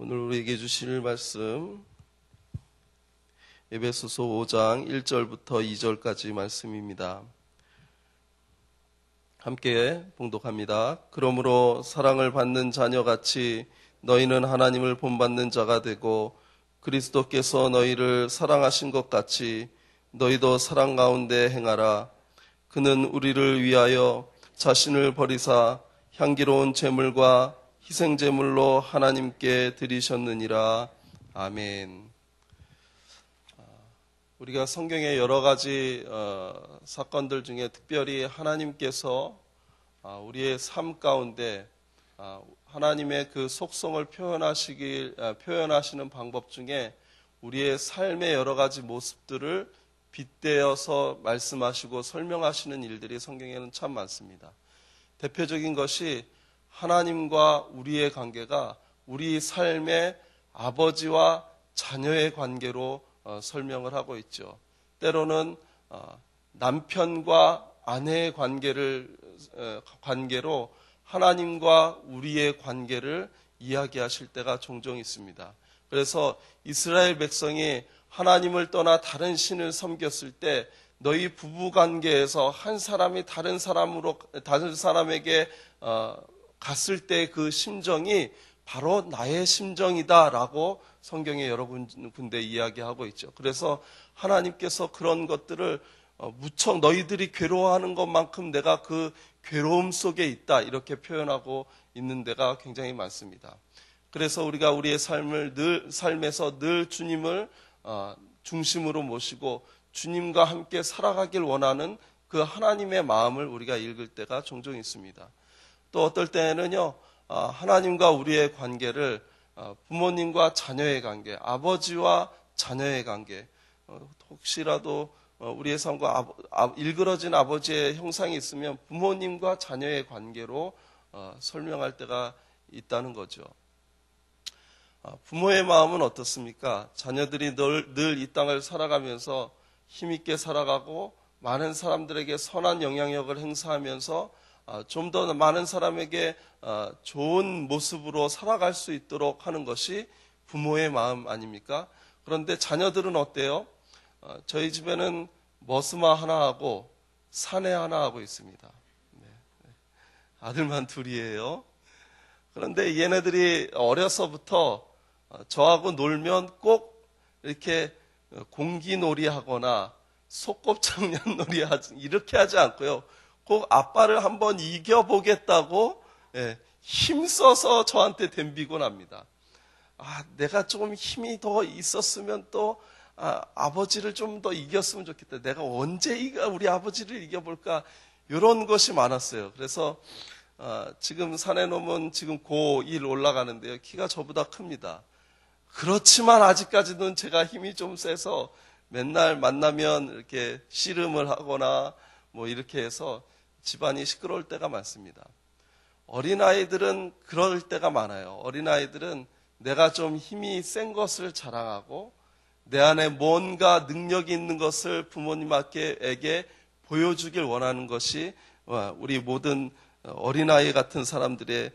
오늘 우리에게 주실 말씀 에베소서 5장 1절부터 2절까지 말씀입니다. 함께 봉독합니다. 그러므로 사랑을 받는 자녀같이 너희는 하나님을 본받는 자가 되고 그리스도께서 너희를 사랑하신 것 같이 너희도 사랑 가운데 행하라. 그는 우리를 위하여 자신을 버리사 향기로운 제물과 희생제물로 하나님께 드리셨느니라. 아멘. 우리가 성경의 여러 가지 사건들 중에 특별히 하나님께서 우리의 삶 가운데 하나님의 그 속성을 표현하시는 방법 중에 우리의 삶의 여러 가지 모습들을 빗대어서 말씀하시고 설명하시는 일들이 성경에는 참 많습니다. 대표적인 것이 하나님과 우리의 관계가 우리 삶의 아버지와 자녀의 관계로 설명을 하고 있죠. 때로는 남편과 아내의 관계로 하나님과 우리의 관계를 이야기하실 때가 종종 있습니다. 그래서 이스라엘 백성이 하나님을 떠나 다른 신을 섬겼을 때 너희 부부 관계에서 한 사람이 다른 사람에게 갔을 때 그 심정이 바로 나의 심정이다라고 성경에 여러 군데 이야기하고 있죠. 그래서 하나님께서 그런 것들을 무척 너희들이 괴로워하는 것만큼 내가 그 괴로움 속에 있다 이렇게 표현하고 있는 데가 굉장히 많습니다. 그래서 우리가 우리의 삶에서 늘 주님을 중심으로 모시고 주님과 함께 살아가길 원하는 그 하나님의 마음을 우리가 읽을 때가 종종 있습니다. 또 어떨 때는요, 하나님과 우리의 관계를 부모님과 자녀의 관계, 아버지와 자녀의 관계, 혹시라도 우리의 삶과 일그러진 아버지의 형상이 있으면 부모님과 자녀의 관계로 설명할 때가 있다는 거죠. 부모의 마음은 어떻습니까? 자녀들이 늘 이 땅을 살아가면서 힘있게 살아가고 많은 사람들에게 선한 영향력을 행사하면서 좀 더 많은 사람에게 좋은 모습으로 살아갈 수 있도록 하는 것이 부모의 마음 아닙니까? 그런데 자녀들은 어때요? 저희 집에는 머스마 하나 하고 사내 하나 하고 있습니다. 아들만 둘이에요. 그런데 얘네들이 어려서부터 저하고 놀면 꼭 이렇게 공기놀이 하거나 소꿉장난놀이 이렇게 하지 않고요. 꼭 아빠를 한번 이겨보겠다고 힘써서 저한테 덤비곤 합니다. 내가 좀 힘이 더 있었으면 또 아버지를 좀 더 이겼으면 좋겠다. 내가 언제 우리 아버지를 이겨볼까? 이런 것이 많았어요. 그래서 지금 사내놈은 지금 고1 올라가는데요. 키가 저보다 큽니다. 그렇지만 아직까지는 제가 힘이 좀 세서 맨날 만나면 이렇게 씨름을 하거나 뭐 이렇게 해서 집안이 시끄러울 때가 많습니다. 어린아이들은 그럴 때가 많아요. 어린아이들은 내가 좀 힘이 센 것을 자랑하고 내 안에 뭔가 능력이 있는 것을 부모님에게 보여주길 원하는 것이 우리 모든 어린아이 같은 사람들의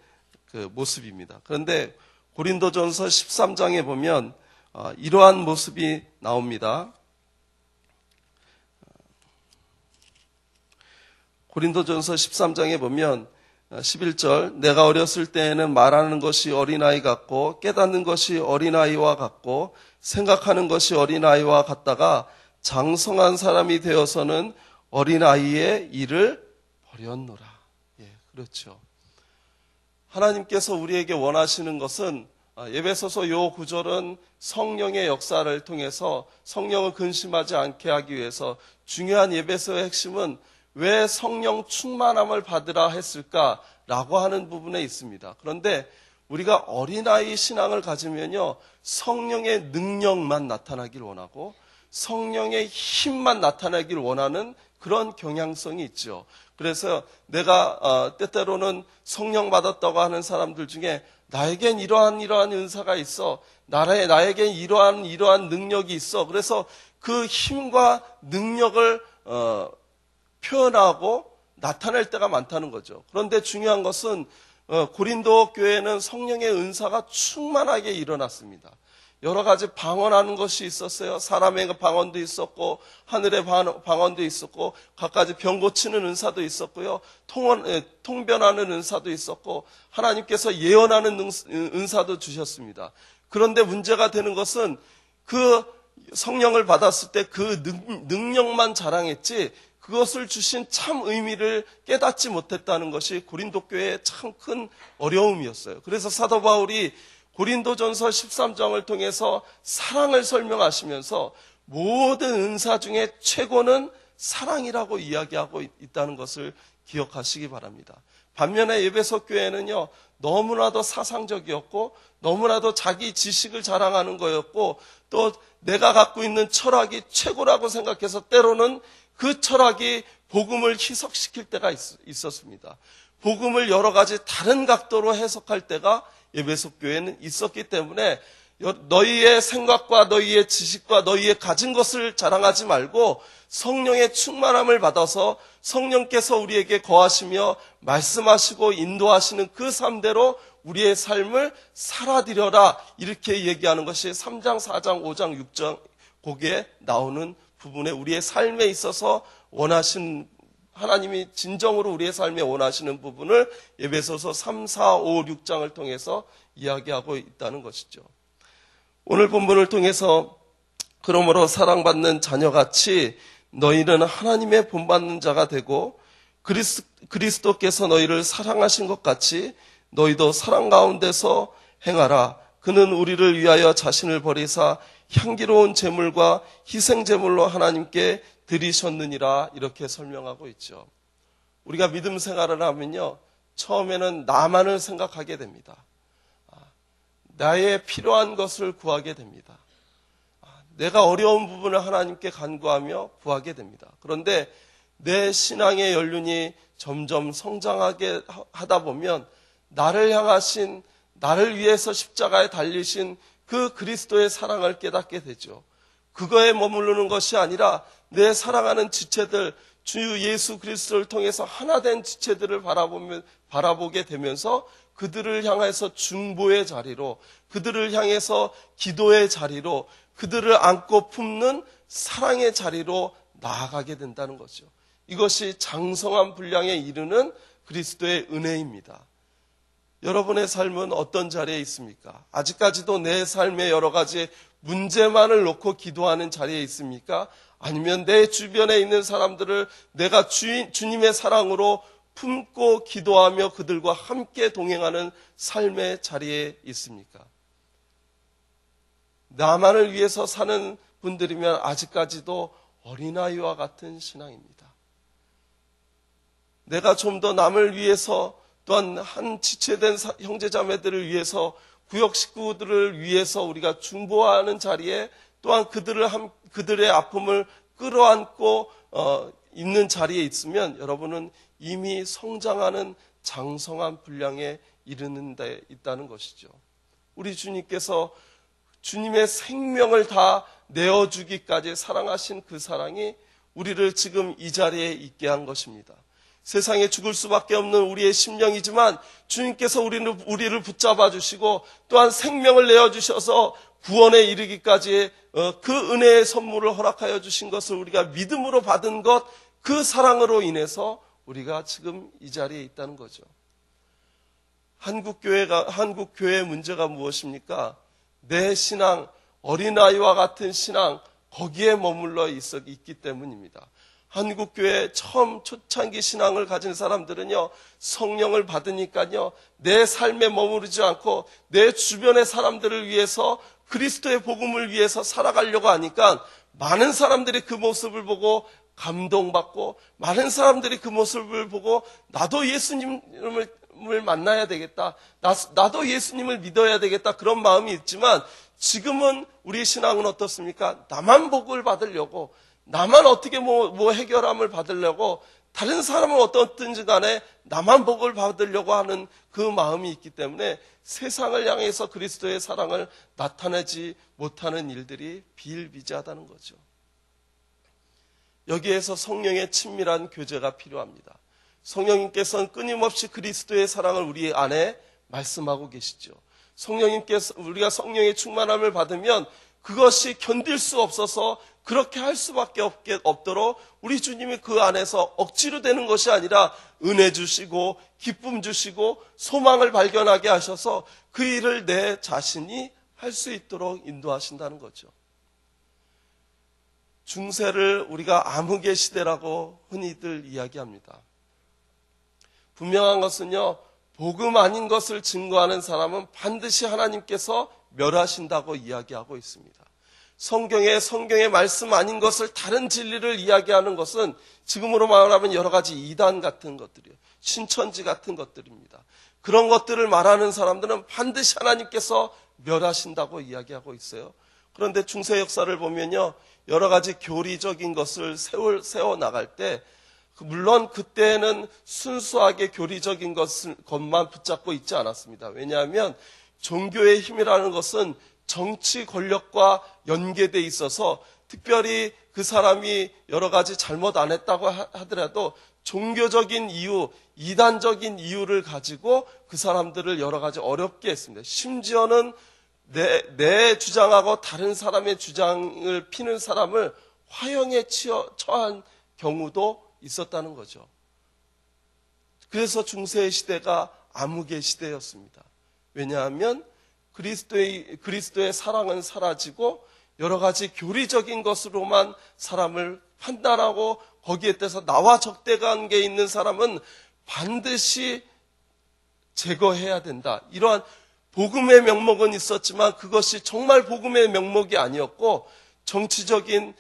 그 모습입니다. 그런데 고린도전서 13장에 보면 이러한 모습이 나옵니다. 고린도전서 13장에 보면 11절 내가 어렸을 때에는 말하는 것이 어린아이 같고 깨닫는 것이 어린아이와 같고 생각하는 것이 어린아이와 같다가 장성한 사람이 되어서는 어린아이의 일을 버렸노라. 그렇죠. 하나님께서 우리에게 원하시는 것은 에베소서 요 구절은 성령의 역사를 통해서 성령을 근심하지 않게 하기 위해서 중요한 에베소의 핵심은 왜 성령 충만함을 받으라 했을까라고 하는 부분에 있습니다. 그런데 우리가 어린아이 신앙을 가지면요, 성령의 능력만 나타나길 원하고 성령의 힘만 나타나길 원하는 그런 경향성이 있죠. 그래서 내가 때때로는 성령 받았다고 하는 사람들 중에 나에겐 이러한 은사가 있어, 나에겐 이러한 능력이 있어. 그래서 그 힘과 능력을 표현하고 나타낼 때가 많다는 거죠. 그런데 중요한 것은 고린도 교회는 성령의 은사가 충만하게 일어났습니다. 여러 가지 방언하는 것이 있었어요. 사람의 방언도 있었고 하늘의 방언도 있었고 갖가지 병 고치는 은사도 있었고요. 통변하는 은사도 있었고 하나님께서 예언하는 은사도 주셨습니다. 그런데 문제가 되는 것은 그 성령을 받았을 때 그 능력만 자랑했지 그것을 주신 참 의미를 깨닫지 못했다는 것이 고린도 교회의 참 큰 어려움이었어요. 그래서 사도 바울이 고린도전서 13장을 통해서 사랑을 설명하시면서 모든 은사 중에 최고는 사랑이라고 이야기하고 있다는 것을 기억하시기 바랍니다. 반면에 에베소 교회는요, 너무나도 사상적이었고 너무나도 자기 지식을 자랑하는 거였고 또 내가 갖고 있는 철학이 최고라고 생각해서 때로는 그 철학이 복음을 희석시킬 때가 있었습니다. 복음을 여러 가지 다른 각도로 해석할 때가 에베소 교회는 있었기 때문에 너희의 생각과 너희의 지식과 너희의 가진 것을 자랑하지 말고 성령의 충만함을 받아서 성령께서 우리에게 거하시며 말씀하시고 인도하시는 그 삶대로 우리의 삶을 살아드려라 이렇게 얘기하는 것이 3장, 4장, 5장, 6장 거기에 나오는 부분에 우리의 삶에 있어서 원하신 하나님이 진정으로 우리의 삶에 원하시는 부분을 에베소서 3, 4, 5, 6장을 통해서 이야기하고 있다는 것이죠. 오늘 본문을 통해서 그러므로 사랑받는 자녀같이 너희는 하나님의 본받는 자가 되고 그리스도께서 너희를 사랑하신 것 같이 너희도 사랑 가운데서 행하라. 그는 우리를 위하여 자신을 버리사 향기로운 제물과 희생 제물로 하나님께 드리셨느니라 이렇게 설명하고 있죠. 우리가 믿음 생활을 하면요, 처음에는 나만을 생각하게 됩니다. 나의 필요한 것을 구하게 됩니다. 내가 어려운 부분을 하나님께 간구하며 구하게 됩니다. 그런데 내 신앙의 연륜이 점점 성장하게 하다 보면 나를 향하신, 나를 위해서 십자가에 달리신 그 그리스도의 사랑을 깨닫게 되죠. 그거에 머무르는 것이 아니라 내 사랑하는 지체들, 주 예수 그리스도를 통해서 하나된 지체들을 바라보게 되면서 그들을 향해서 중보의 자리로, 그들을 향해서 기도의 자리로, 그들을 안고 품는 사랑의 자리로 나아가게 된다는 거죠. 이것이 장성한 분량에 이르는 그리스도의 은혜입니다. 여러분의 삶은 어떤 자리에 있습니까? 아직까지도 내 삶의 여러 가지 문제만을 놓고 기도하는 자리에 있습니까? 아니면 내 주변에 있는 사람들을 내가 주님의 사랑으로 품고 기도하며 그들과 함께 동행하는 삶의 자리에 있습니까? 나만을 위해서 사는 분들이면 아직까지도 어린아이와 같은 신앙입니다. 내가 좀 더 남을 위해서 또한 한 지체된 형제자매들을 위해서 구역 식구들을 위해서 우리가 중보하는 자리에 또한 그들의 아픔을 끌어안고 있는 자리에 있으면 여러분은 이미 성장하는 장성한 분량에 이르는 데 있다는 것이죠. 우리 주님께서 주님의 생명을 다 내어주기까지 사랑하신 그 사랑이 우리를 지금 이 자리에 있게 한 것입니다. 세상에 죽을 수밖에 없는 우리의 심령이지만 주님께서 우리를 붙잡아 주시고 또한 생명을 내어주셔서 구원에 이르기까지 그 은혜의 선물을 허락하여 주신 것을 우리가 믿음으로 받은 것, 그 사랑으로 인해서 우리가 지금 이 자리에 있다는 거죠. 한국 교회의 문제가 무엇입니까? 내 신앙, 어린아이와 같은 신앙, 거기에 머물러 있기 때문입니다. 한국교회 처음 초창기 신앙을 가진 사람들은요, 성령을 받으니까요, 내 삶에 머무르지 않고 내 주변의 사람들을 위해서 그리스도의 복음을 위해서 살아가려고 하니까 많은 사람들이 그 모습을 보고 감동받고 많은 사람들이 그 모습을 보고 나도 예수님을 만나야 되겠다. 나도 예수님을 믿어야 되겠다. 그런 마음이 있지만 지금은 우리 신앙은 어떻습니까? 나만 복을 받으려고 나만 어떻게 뭐 해결함을 받으려고 다른 사람은 어떻든지 간에 나만 복을 받으려고 하는 그 마음이 있기 때문에 세상을 향해서 그리스도의 사랑을 나타내지 못하는 일들이 비일비재하다는 거죠. 여기에서 성령의 친밀한 교제가 필요합니다. 성령님께서는 끊임없이 그리스도의 사랑을 우리 안에 말씀하고 계시죠. 성령님께서 우리가 성령의 충만함을 받으면 그것이 견딜 수 없어서 그렇게 할 수밖에 없도록 우리 주님이 그 안에서 억지로 되는 것이 아니라 은혜 주시고 기쁨 주시고 소망을 발견하게 하셔서 그 일을 내 자신이 할 수 있도록 인도하신다는 거죠. 중세를 우리가 암흑의 시대라고 흔히들 이야기합니다. 분명한 것은요, 복음 아닌 것을 증거하는 사람은 반드시 하나님께서 멸하신다고 이야기하고 있습니다. 성경의 말씀 아닌 것을 다른 진리를 이야기하는 것은 지금으로 말하면 여러 가지 이단 같은 것들이요, 신천지 같은 것들입니다. 그런 것들을 말하는 사람들은 반드시 하나님께서 멸하신다고 이야기하고 있어요. 그런데 중세 역사를 보면요, 여러 가지 교리적인 것을 세워 나갈 때 물론 그때는 순수하게 교리적인 것만 붙잡고 있지 않았습니다. 왜냐하면 종교의 힘이라는 것은 정치 권력과 연계돼 있어서 특별히 그 사람이 여러 가지 잘못 안 했다고 하더라도 종교적인 이유, 이단적인 이유를 가지고 그 사람들을 여러 가지 어렵게 했습니다. 심지어는 내 주장하고 다른 사람의 주장을 피는 사람을 화형에 처한 경우도 있었다는 거죠. 그래서 중세의 시대가 암흑의 시대였습니다. 왜냐하면 그리스도의 사랑은 사라지고 여러 가지 교리적인 것으로만 사람을 판단하고 거기에 대해서 나와 적대관계에 있는 사람은 반드시 제거해야 된다. 이러한 복음의 명목은 있었지만 그것이 정말 복음의 명목이 아니었고 정치적인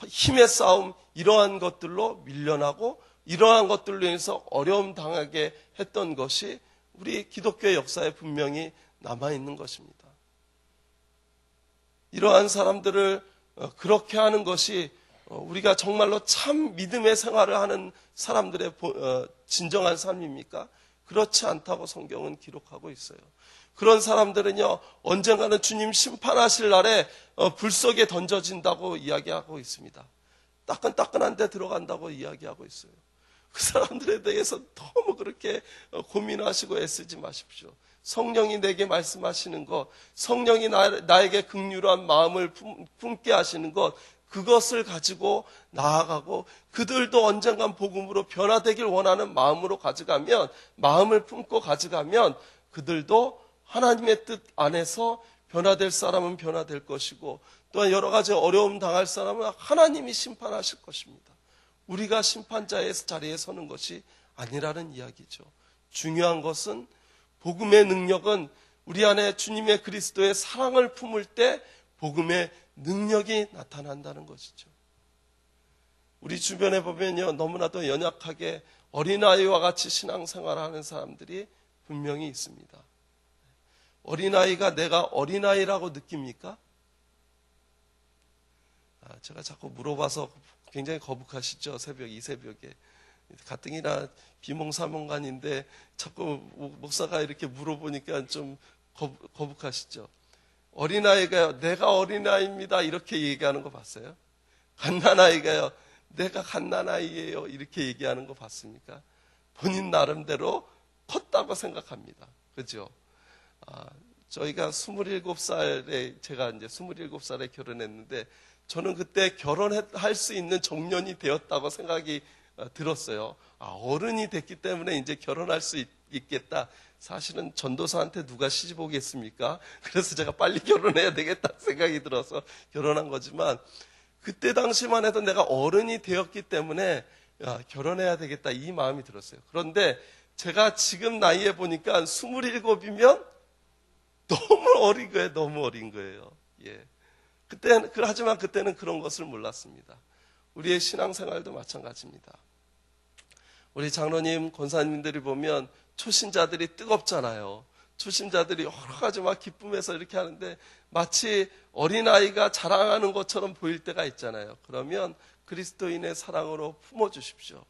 힘의 싸움, 이러한 것들로 밀려나고 이러한 것들로 인해서 어려움 당하게 했던 것이 우리 기독교의 역사에 분명히 남아있는 것입니다. 이러한 사람들을 그렇게 하는 것이 우리가 정말로 참 믿음의 생활을 하는 사람들의 진정한 삶입니까? 그렇지 않다고 성경은 기록하고 있어요. 그런 사람들은요, 언젠가는 주님 심판하실 날에 불 속에 던져진다고 이야기하고 있습니다. 따끈따끈한 데 들어간다고 이야기하고 있어요. 그 사람들에 대해서 너무 그렇게 고민하시고 애쓰지 마십시오. 성령이 내게 말씀하시는 것, 성령이 나에게 긍휼한 마음을 품게 하시는 것, 그것을 가지고 나아가고 그들도 언젠간 복음으로 변화되길 원하는 마음으로 가져가면, 마음을 품고 가져가면 그들도 하나님의 뜻 안에서 변화될 사람은 변화될 것이고 또한 여러 가지 어려움 당할 사람은 하나님이 심판하실 것입니다. 우리가 심판자의 자리에 서는 것이 아니라는 이야기죠. 중요한 것은 복음의 능력은 우리 안에 주님의 그리스도의 사랑을 품을 때 복음의 능력이 나타난다는 것이죠. 우리 주변에 보면요, 너무나도 연약하게 어린아이와 같이 신앙생활을 하는 사람들이 분명히 있습니다. 어린아이가 내가 어린아이라고 느낍니까? 제가 자꾸 물어봐서 굉장히 거북하시죠. 이 새벽에. 가뜩이나 비몽사몽간인데 자꾸 목사가 이렇게 물어보니까 좀 거북하시죠. 어린아이가요, 내가 어린아이입니다. 이렇게 얘기하는 거 봤어요? 갓난아이가요, 내가 갓난아이예요. 이렇게 얘기하는 거 봤습니까? 본인 나름대로 컸다고 생각합니다. 그죠? 저희가 27살에, 제가 이제 27살에 결혼했는데, 저는 그때 결혼할 수 있는 정년이 되었다고 생각이 들었어요. 어른이 됐기 때문에 이제 결혼할 수 있겠다. 사실은 전도사한테 누가 시집 오겠습니까? 그래서 제가 빨리 결혼해야 되겠다 생각이 들어서 결혼한 거지만, 그때 당시만 해도 내가 어른이 되었기 때문에 결혼해야 되겠다 이 마음이 들었어요. 그런데 제가 지금 나이에 보니까 27이면 너무 어린 거예요. 너무 어린 거예요. 예. 하지만 그때는 그런 것을 몰랐습니다. 우리의 신앙생활도 마찬가지입니다. 우리 장로님, 권사님들이 보면 초신자들이 뜨겁잖아요. 초신자들이 여러 가지 막 기쁨에서 이렇게 하는데 마치 어린아이가 자랑하는 것처럼 보일 때가 있잖아요. 그러면 그리스도인의 사랑으로 품어주십시오.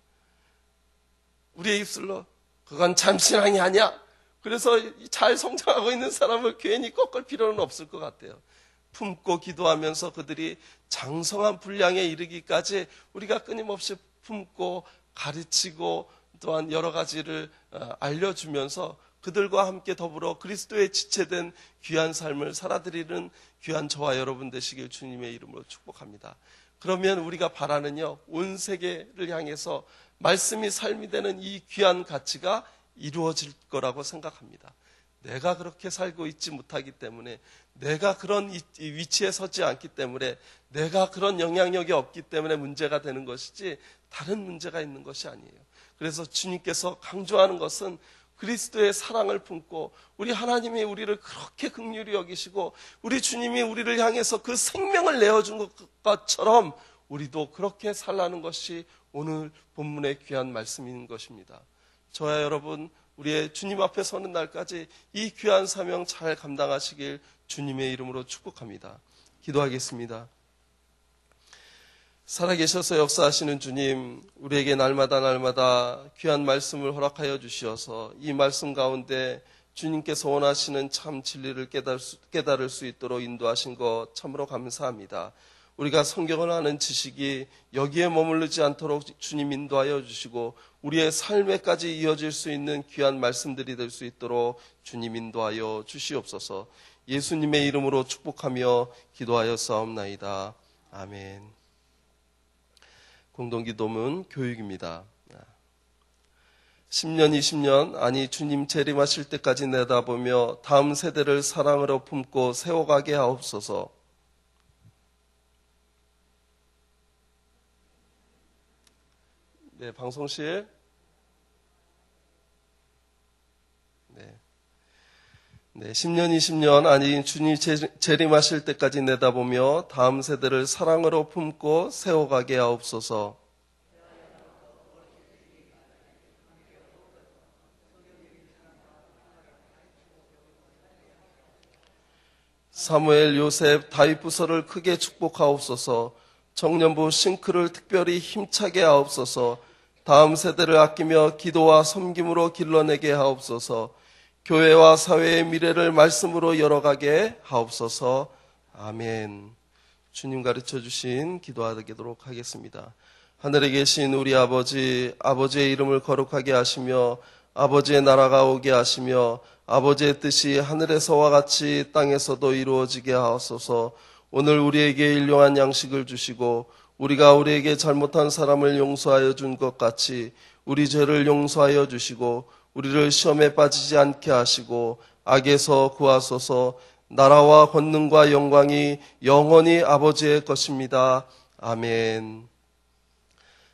우리의 입술로 그건 참신앙이 아니야. 그래서 잘 성장하고 있는 사람을 괜히 꺾을 필요는 없을 것 같아요. 품고 기도하면서 그들이 장성한 분량에 이르기까지 우리가 끊임없이 품고 가르치고 또한 여러 가지를 알려주면서 그들과 함께 더불어 그리스도의 지체된 귀한 삶을 살아드리는 귀한 저와 여러분 되시길 주님의 이름으로 축복합니다. 그러면 우리가 바라는요, 온 세계를 향해서 말씀이 삶이 되는 이 귀한 가치가 이루어질 거라고 생각합니다. 내가 그렇게 살고 있지 못하기 때문에, 내가 그런 위치에 서지 않기 때문에, 내가 그런 영향력이 없기 때문에 문제가 되는 것이지 다른 문제가 있는 것이 아니에요. 그래서 주님께서 강조하는 것은 그리스도의 사랑을 품고 우리 하나님이 우리를 그렇게 긍휼히 여기시고 우리 주님이 우리를 향해서 그 생명을 내어준 것처럼 우리도 그렇게 살라는 것이 오늘 본문의 귀한 말씀인 것입니다. 저와 여러분, 우리의 주님 앞에 서는 날까지 이 귀한 사명 잘 감당하시길 주님의 이름으로 축복합니다. 기도하겠습니다. 살아계셔서 역사하시는 주님, 우리에게 날마다 귀한 말씀을 허락하여 주시어서 이 말씀 가운데 주님께서 원하시는 참 진리를 깨달을 수 있도록 인도하신 것 참으로 감사합니다. 우리가 성경을 아는 지식이 여기에 머무르지 않도록 주님 인도하여 주시고 우리의 삶에까지 이어질 수 있는 귀한 말씀들이 될 수 있도록 주님 인도하여 주시옵소서. 예수님의 이름으로 축복하며 기도하여 싸움나이다. 아멘. 공동기도문 교육입니다. 10년, 20년, 아니 주님 재림하실 때까지 내다보며 다음 세대를 사랑으로 품고 세워가게 하옵소서. 네, 방송실. 네, 10년, 20년, 아니 주님 재림하실 때까지 내다보며 다음 세대를 사랑으로 품고 세워가게 하옵소서. 사무엘, 요셉, 다윗 부서를 크게 축복하옵소서. 청년부 싱크를 특별히 힘차게 하옵소서. 다음 세대를 아끼며 기도와 섬김으로 길러내게 하옵소서. 교회와 사회의 미래를 말씀으로 열어가게 하옵소서. 아멘. 주님 가르쳐 주신 기도하도록 하겠습니다. 하늘에 계신 우리 아버지, 아버지의 이름을 거룩하게 하시며 아버지의 나라가 오게 하시며 아버지의 뜻이 하늘에서와 같이 땅에서도 이루어지게 하옵소서. 오늘 우리에게 일용할 양식을 주시고 우리가 우리에게 잘못한 사람을 용서하여 준 것 같이 우리 죄를 용서하여 주시고 우리를 시험에 빠지지 않게 하시고 악에서 구하소서. 나라와 권능과 영광이 영원히 아버지의 것입니다. 아멘.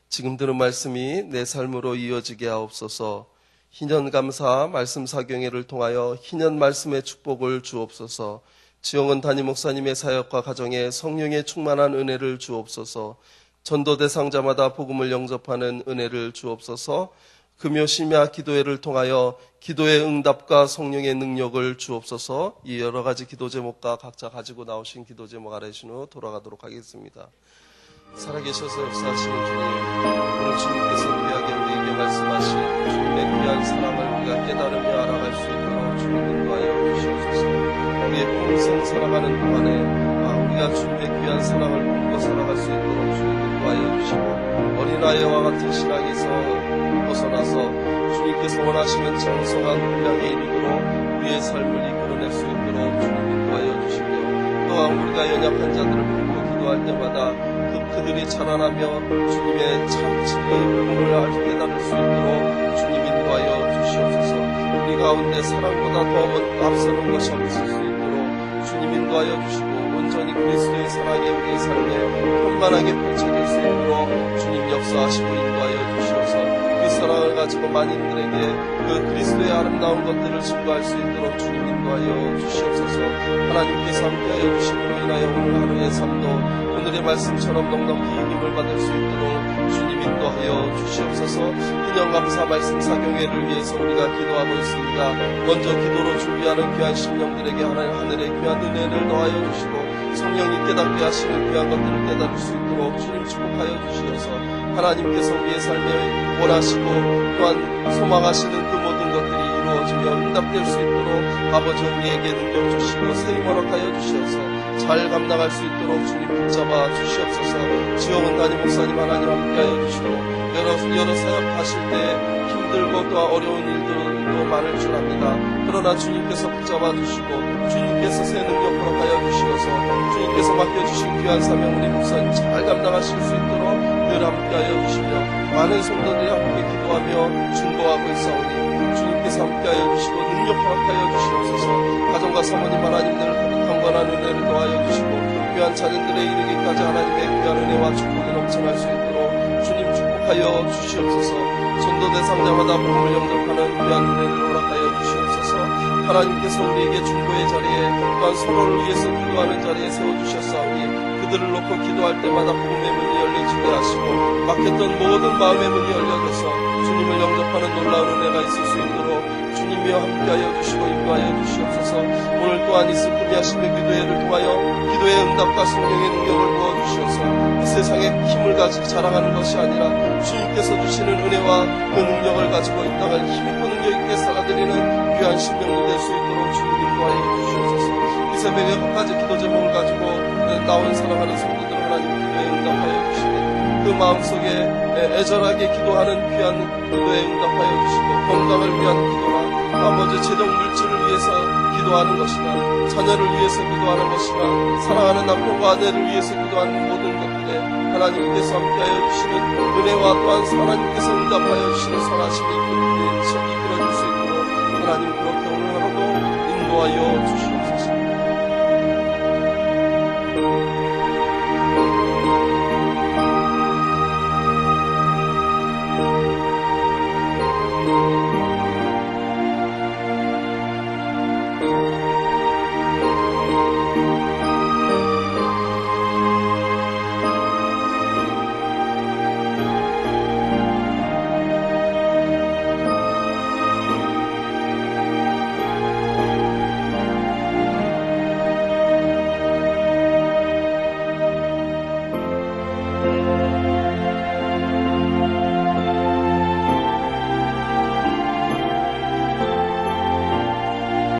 지금 들은 말씀이 내 삶으로 이어지게 하옵소서. 희년감사 말씀 사경회를 통하여 희년 말씀의 축복을 주옵소서. 지영은 담임 목사님의 사역과 가정에 성령의 충만한 은혜를 주옵소서. 전도 대상자마다 복음을 영접하는 은혜를 주옵소서. 금요 심야 기도회를 통하여 기도의 응답과 성령의 능력을 주옵소서. 이 여러 가지 기도 제목과 각자 가지고 나오신 기도 제목 아래신 후 돌아가도록 하겠습니다. 살아계셔서 역사하시는 주님, 오늘 주님께서 우리에게 말씀하신 주님의 귀한 사랑을 우리가 깨달으며 알아갈 수 있도록 주님 인도하여 주시옵소서. 우리의 평생 살아가는 동안에 우리가 주님의 귀한 사랑을 품고 살아갈 수 있도록 주님 인도하여 주시고 어린아이와 같은 신앙에서 벗어나서 주님께서 원하시는 정성한 분량에 이르도록 우리의 삶을 이끌어낼 수 있도록 주님 인도하여 주시며 또한 우리가 연약한 자들을 품고 기도할 때마다 그들이 자라나며 주님의 참 진리의 복음을 깨달을 수 있도록 주님 인도하여 주시옵소서. 우리 가운데 사랑보다 더 앞서는 것이 없을 수 있도록 주님 인도하여 주시고 온전히 그리스도의 사랑이 우리의 삶에 편만하게 펼쳐질 수 있도록 주님 역사하시고 인도하여 주시옵소서. 그 사랑을 가지고 만인들에게 그 그리스도의 아름다운 것들을 증거할 수 있도록 주님 인도하여 주시옵소서. 하나님께서 함께하여 주심으로 인하여 오늘 하루의 삶도 오늘의 말씀처럼 넉넉히 힘을 받을 수 있도록 주님 인도하여 주시옵소서. 희년감사 말씀 사경회를 위해서 우리가 기도하고 있습니다. 먼저 기도로 준비하는 귀한 심령들에게 하늘의 귀한 은혜를 더하여 주시고 성령이 깨닫게 하시는 귀한 것들을 깨달을 수 있도록 주님 축복하여 주시어서 하나님께서 우리의 삶에 원하시고 또한 소망하시는 그 모든 것들이 이루어지며 응답될 수 있도록 아버지 우리에게 능력 주시고 세임 허락하여 주시어서 잘 감당할 수 있도록 주님 붙잡아 주시옵소서. 지영은 담임 목사님 하나님 함께하여 주시고 여러 사역하실 때 힘들고 또 어려운 일들도 많을 줄 압니다. 그러나 주님께서 붙잡아 주시고 주님께서 새 능력 허락하여 주시어서 주님께서 맡겨주신 귀한 사명 우리 목사님 잘 감당하실 수 있도록 늘 함께하여 주시며 많은 성도들이 함께 기도하며 중보하고 있사오니 주님께서 함께하여 주시고 능력 허락하여 주시옵소서. 가정과 사모님 하나님들 강건한 은혜를 더하여 주시고 귀한 자녀들에 이르기까지 하나님의 귀한 은혜와 축복이 넘쳐날 수 있도록 주님 축복하여 주시옵소서. 전도 대상자마다 복음을 영접하는 귀한 은혜를 허락하여 주시옵소서. 하나님께서 우리에게 중보의 자리에 또한 서로를 위해서 기도하는 자리에 세워주셨사오니 그들을 놓고 기도할 때마다 복음의 문이 열리지게 하시고 막혔던 모든 마음의 문이 열려져서 주님을 영접하는 놀라운 은혜가 있을 수 있도록 주님이여 함께하여 주시고 인도하여 주시옵소서. 오늘 또한 이 슬픔이 하심의 기도회를 통하여 기도의 응답과 성령의 능력을 부어주시어서 이 세상에 힘을 가지고 자랑하는 것이 아니라 주님께서 주시는 은혜와 그 능력을 가지고 이 땅을 힘있고 능력있게 살아드리는 귀한 신명이 될 수 있도록 주님 인도하여 주시옵소서. 이 새벽에 한 가지 기도 제목을 가지고 나온 사랑하는 성도들 하나님 기도에 응답하여 주시되 그 마음속에 애절하게 기도하는 귀한 기도에 응답하여 주시고 건강을 위한 기도나 나머지 재정 물질을 위해서 기도하는 것이나 자녀를 위해서 기도하는 것이나 사랑하는 남편과 아내를 위해서 기도하는 모든 것들에 하나님께서 함께하여 주시는 은혜와 또한 하나님께서 응답하여 주시는 선하심이 이끌어줄 수 있도록 하나님 그렇게 오늘 하루도 인도하여 주시옵소서.